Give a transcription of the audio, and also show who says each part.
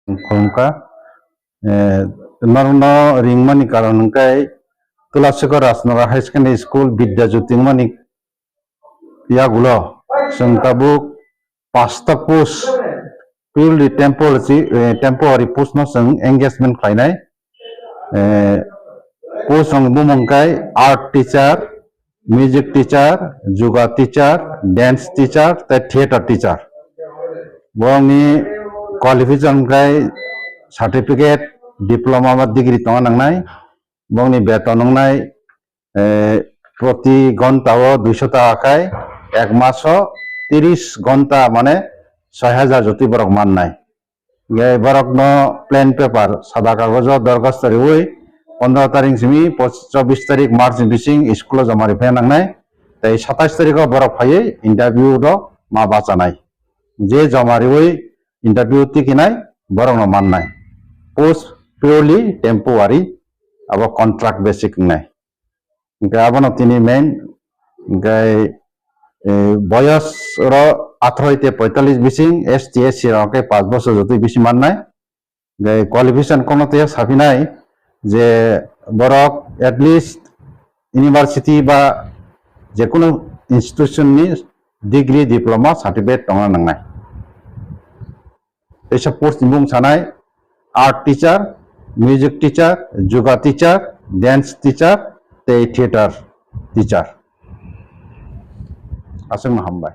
Speaker 1: Khomka Narno Ringmani Karankai Tulasiko Rasnara High Secondary School Bidya Jutingmani Yagulo Sangtabuk Pastapus purely temporary post no sang engagement kainai post on bumongkai art teacher, music teacher, yoga teacher, dance teacher, theater teacher. Bongi qualification kai certificate diploma বা degree tonga nangnai bongi beton nangnai প্রতি ঘন্টাও 200 টাকা খায় এক মাসও 30 ঘন্টা মানে 6000 জতি বরক মান নাই বরক ন প্লেন পেপার সাদা কাগজ দরখাস্ত রিউই 15 তারিখ সিমি 24 তারিখ মার্চ বিসিং স্কুল জমা রিফে নাংনাই তাই 27 তারিখ বরক ফাইয়ে ইন্টারভিউ দ মা বাঁচানাই যে জমা রিউই ইন্টারভিউ তিকিনাই বরক ন মান নাই পোস্ট পিওরলি টেম্পোরারি আবার কন্ট্রাক্ট বেসিক নাই Gabon tini main gai boyos ro 18 te 45 bising STS ro ke 5 বছর যতই বেশি মান নাই gai qualification কোন তে সাফি নাই যে বরক at least ইউনিভার্সিটি বা যে কোনো ইনস্টিটিউশন নি ডিগ্রি ডিপ্লোমা সার্টিফিকেট টংনা নাংনাই এইসব পোস্ট নিবুং সানাই art teacher music teacher yoga teacher dance teacher theater teacher asing mahambai